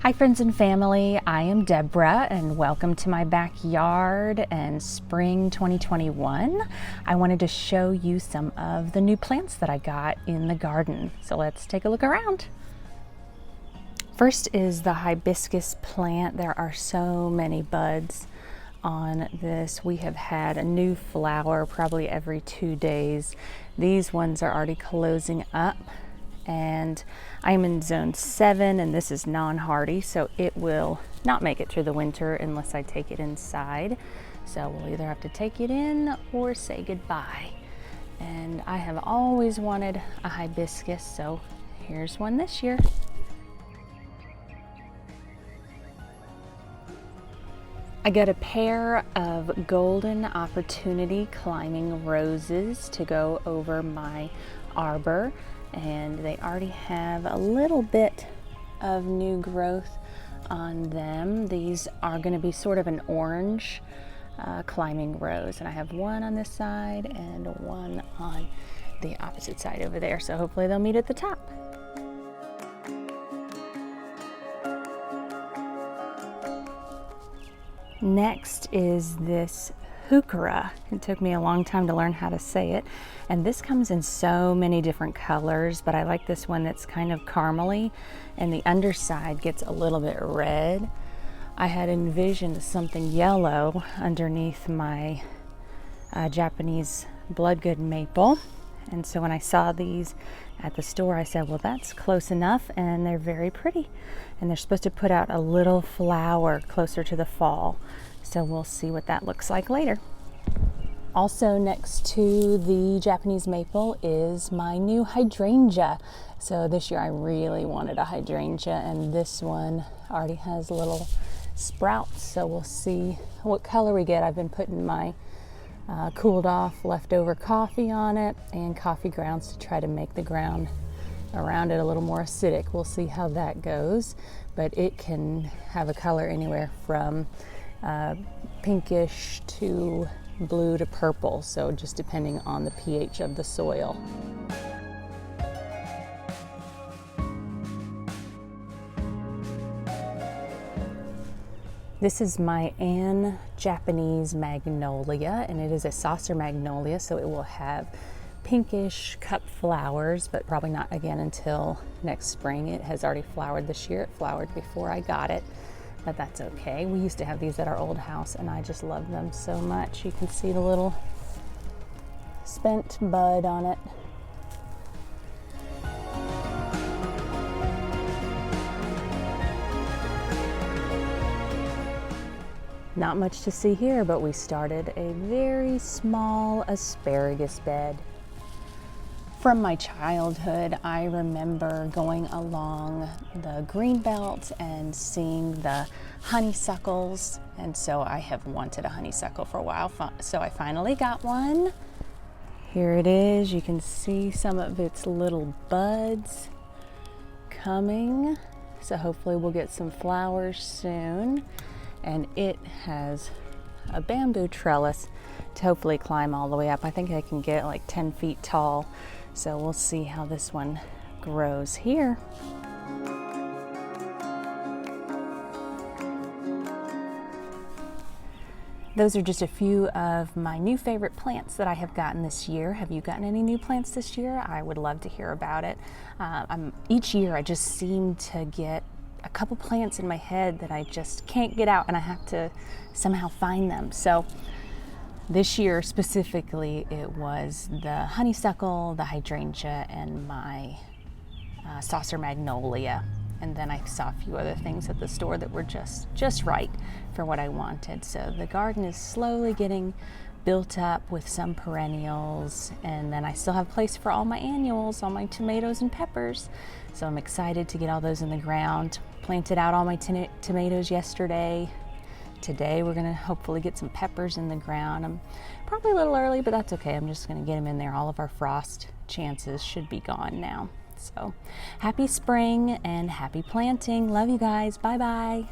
Hi friends and family, I am Deborah and welcome to my backyard and spring 2021. I wanted to show you some of the new plants that I got in the garden. So let's take a look around. First is the hibiscus plant. There are so many buds on this. We have had a new flower probably every 2 days. These ones are already closing up. And I'm in zone 7 and this is non-hardy, so it will not make it through the winter unless I take it inside. So we'll either have to take it in or say goodbye. And I have always wanted a hibiscus, so here's one this year. I got a pair of golden opportunity climbing roses to go over my arbor, and they already have a little bit of new growth on them. These are going to be sort of an orange climbing rose, and I have one on this side and one on the opposite side over there, so hopefully they'll meet at the top. Next is this Heuchera. It took me a long time to learn how to say it, and this comes in so many different colors, but I like this one that's kind of caramely and the underside gets a little bit red. I had envisioned something yellow underneath my Japanese bloodgood maple, and so when I saw these at the store I said, well, that's close enough, and they're very pretty, and they're supposed to put out a little flower closer to the fall. So we'll see what that looks like later. Also next to the Japanese maple is my new hydrangea. So this year I really wanted a hydrangea, and this one already has little sprouts. So we'll see what color we get. I've been putting my cooled off leftover coffee on it and coffee grounds to try to make the ground around it a little more acidic. We'll see how that goes, but it can have a color anywhere from pinkish to blue to purple, so just depending on the pH of the soil. This is my Japanese Magnolia, and it is a saucer magnolia, so it will have pinkish cup flowers, but probably not again until next spring. It has already flowered this year. It flowered before I got it, but that's okay. We used to have these at our old house and I just love them so much. You can see the little spent bud on it. Not much to see here, but we started a very small asparagus bed. From my childhood, I remember going along the green belt and seeing the honeysuckles, and so I have wanted a honeysuckle for a while, so I finally got one. Here it is. You can see some of its little buds coming, so hopefully we'll get some flowers soon. And it has a bamboo trellis to hopefully climb all the way up. I think I can get like 10 feet tall. So we'll see how this one grows here. Those are just a few of my new favorite plants that I have gotten this year. Have you gotten any new plants this year? I would love to hear about it. Each year I just seem to get a couple plants in my head that I just can't get out, and I have to somehow find them. So this year specifically, it was the honeysuckle, the hydrangea, and my saucer magnolia. And then I saw a few other things at the store that were just right for what I wanted. So the garden is slowly getting built up with some perennials, and then I still have place for all my annuals, all my tomatoes and peppers. So I'm excited to get all those in the ground. Planted out all my tomatoes yesterday. Today we're gonna hopefully get some peppers in the ground. I'm probably a little early, but that's okay. I'm just gonna get them in there. All of our frost chances should be gone now. So happy spring and happy planting. Love you guys. Bye-bye.